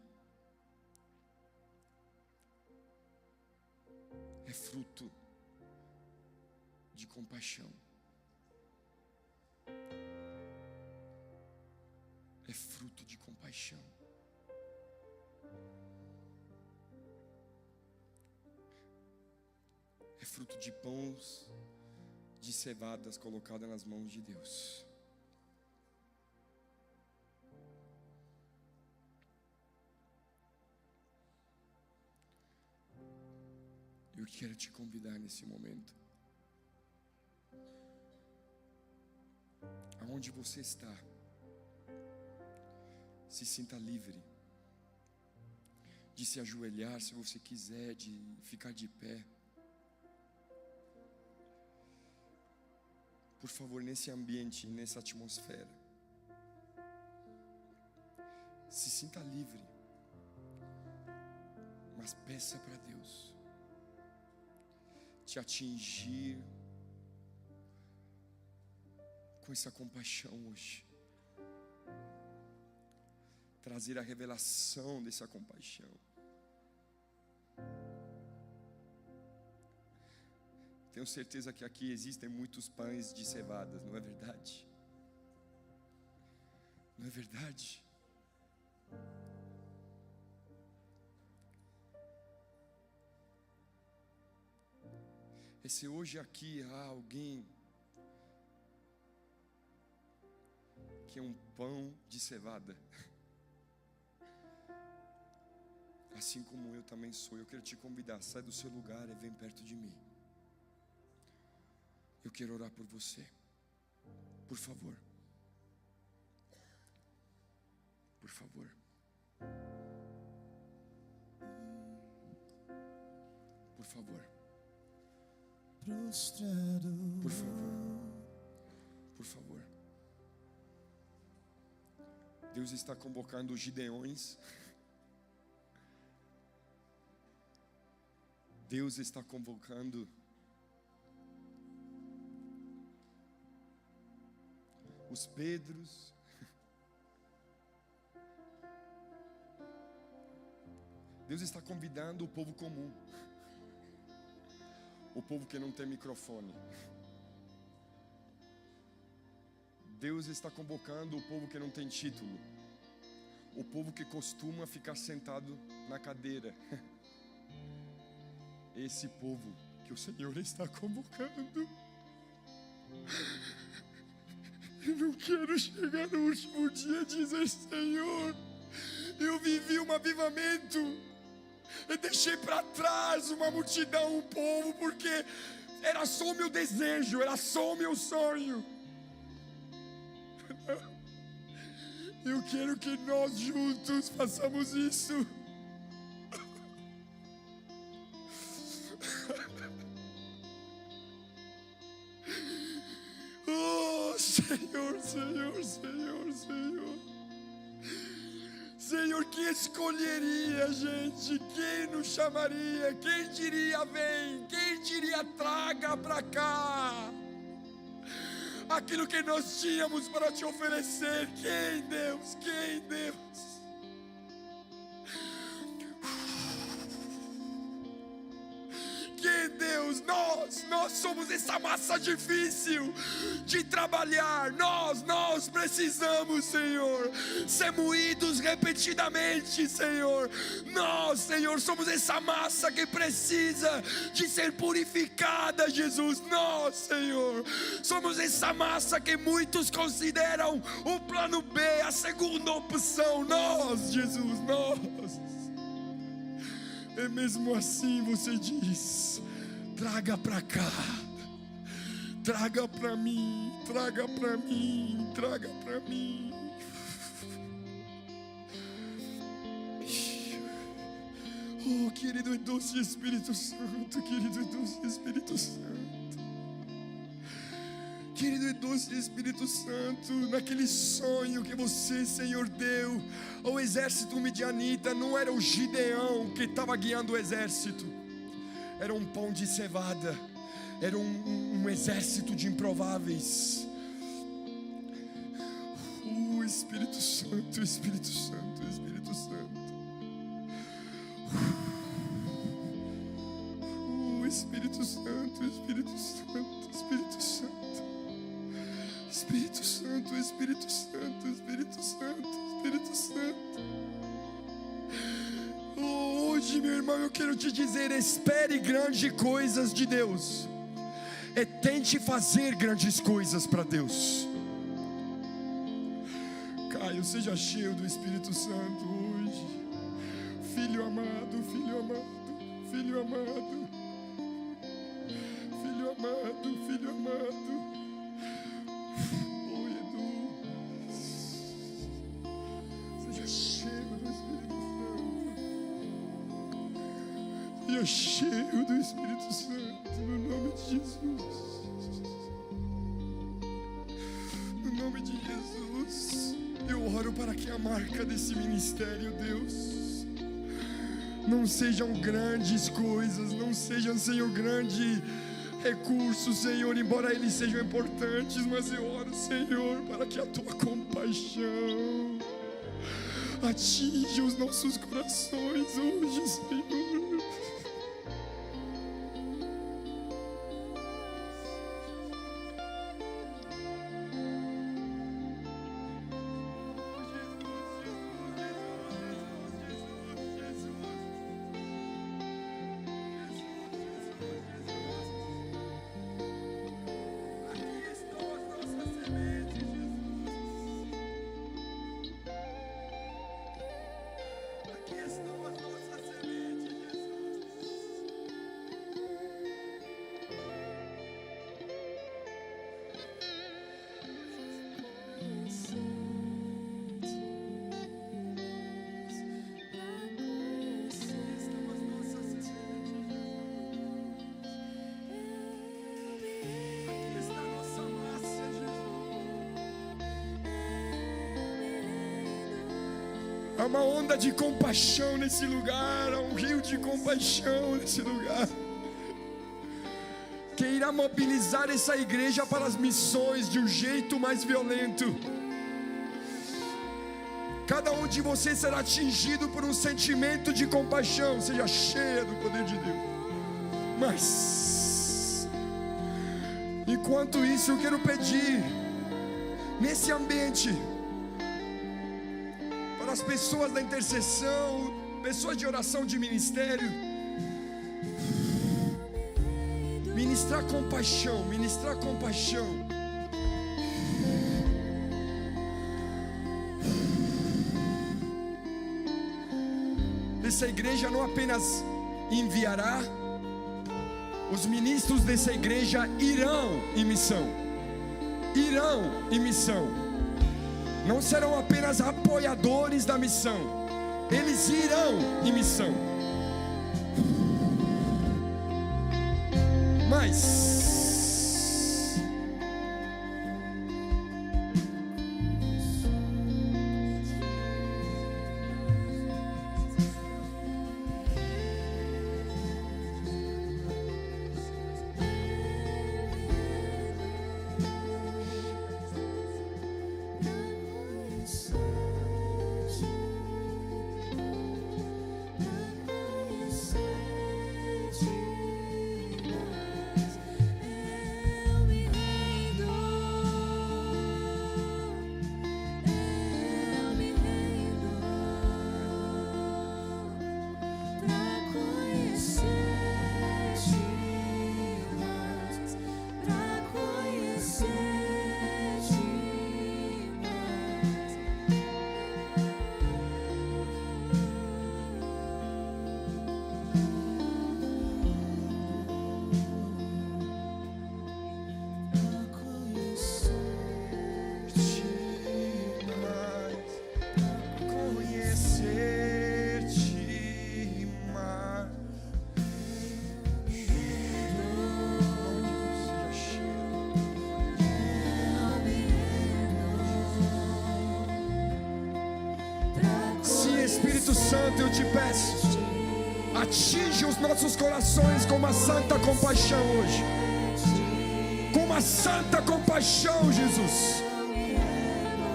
é fruto de compaixão. É fruto de compaixão. É fruto de pães de cevadas colocadas nas mãos de Deus. Eu quero te convidar nesse momento, aonde você está, se sinta livre de se ajoelhar se você quiser, de ficar de pé. Por favor, nesse ambiente, nessa atmosfera, se sinta livre, mas peça para Deus te atingir com essa compaixão hoje, trazer a revelação dessa compaixão. Tenho certeza que aqui existem muitos pães de cevadas, não é verdade? Não é verdade? E se hoje aqui há alguém que é um pão de cevada, assim como eu também sou, eu quero te convidar, sai do seu lugar e vem perto de mim. Eu quero orar por você, por favor, por favor, por favor, por favor, por favor. Deus está convocando os Gideões. Deus está convocando os Pedros. Deus está convidando o povo comum, o povo que não tem microfone. Deus está convocando o povo que não tem título, o povo que costuma ficar sentado na cadeira. Esse povo que o Senhor está convocando. Eu não quero chegar no último dia e dizer: Senhor, eu vivi um avivamento, eu deixei para trás uma multidão, um povo, porque era só o meu desejo, era só o meu sonho. Eu quero que nós juntos façamos isso. Oh, Senhor, Senhor, Senhor, Senhor. Senhor, quem escolheria a gente? Quem nos chamaria? Quem diria: vem? Quem diria: traga para cá aquilo que nós tínhamos para te oferecer? Quem, Deus? Quem, Deus? Que Deus, nós somos essa massa difícil de trabalhar. Nós precisamos, Senhor, ser moídos repetidamente, Senhor. Nós, Senhor, somos essa massa que precisa de ser purificada, Jesus. Nós, Senhor, somos essa massa que muitos consideram o plano B, a segunda opção. Nós, Jesus, nós. E mesmo assim você diz: traga para cá, traga para mim, traga para mim, traga para mim. Oh, querido e doce Espírito Santo, querido e doce Espírito Santo. Querido e doce Espírito Santo, naquele sonho que você, Senhor, deu ao exército midianita, não era o Gideão que estava guiando o exército, era um pão de cevada, era um exército de improváveis. Espírito Santo, Espírito Santo, Espírito Santo. Espírito Santo, Espírito Santo, Espírito Santo. Espírito Santo, Espírito Santo, Espírito Santo, Espírito Santo. Hoje, meu irmão, eu quero te dizer: espere grandes coisas de Deus, e tente fazer grandes coisas para Deus. Caio, seja cheio do Espírito Santo hoje. Filho amado, filho amado, filho amado, filho amado, filho amado. Cheio do Espírito Santo, no nome de Jesus. No nome de Jesus, eu oro para que a marca desse ministério, Deus, não sejam grandes coisas, não sejam, Senhor, grandes recursos, Senhor, embora eles sejam importantes, mas eu oro, Senhor, para que a tua compaixão atinja os nossos corações hoje, Senhor. Há uma onda de compaixão nesse lugar, há um rio de compaixão nesse lugar, que irá mobilizar essa igreja para as missões de um jeito mais violento. Cada um de vocês será atingido por um sentimento de compaixão. Seja cheia do poder de Deus. Mas, enquanto isso, eu quero pedir, nesse ambiente, para as pessoas da intercessão, pessoas de oração de ministério. Ministrar compaixão, ministrar compaixão. Essa igreja não apenas enviará, os ministros dessa igreja irão em missão. Irão em missão. Não serão apenas apoiadores da missão, eles irão em missão. Mas Espírito Santo, eu te peço, atinge os nossos corações com uma santa compaixão hoje. Com uma santa compaixão, Jesus.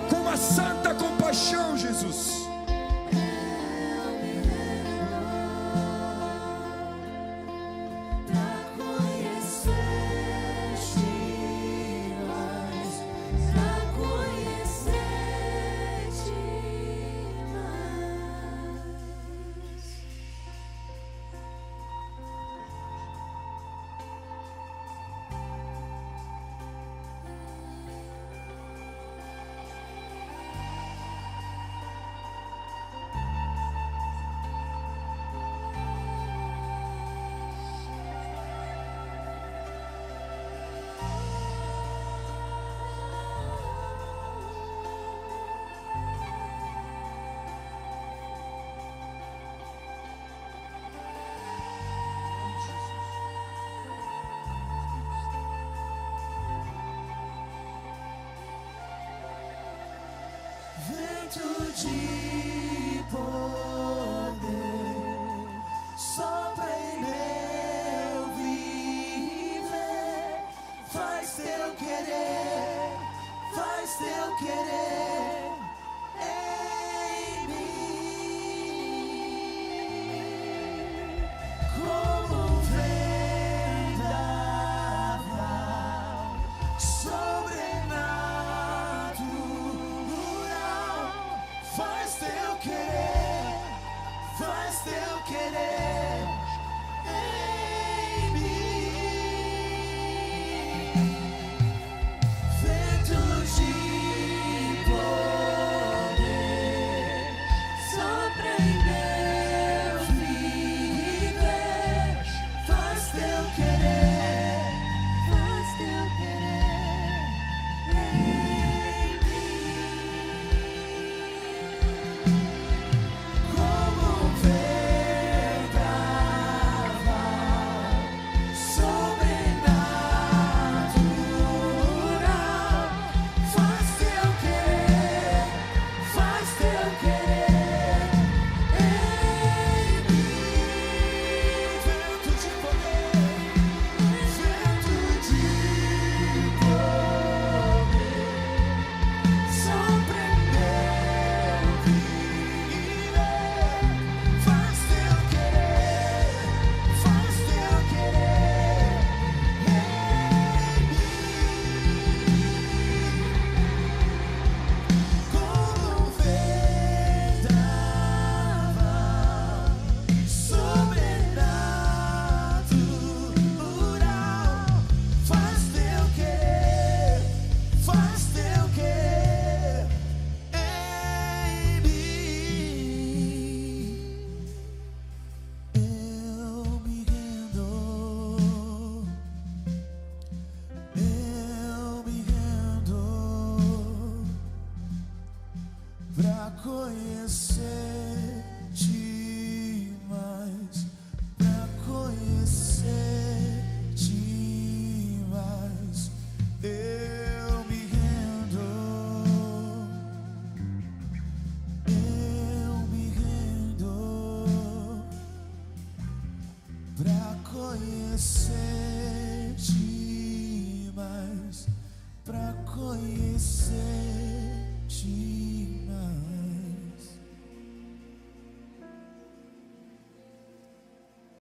Com uma santa compaixão, Jesus. Vento de poder sopra em meu viver, faz teu querer, faz teu querer em mim, como vendaval sobrenatural. Faz teu querer em mim. Vento de poder sopra em meu viver. Faz teu querer em mim. Como vendaval sobrenatural, pra conhecer-te mais, pra conhecer-te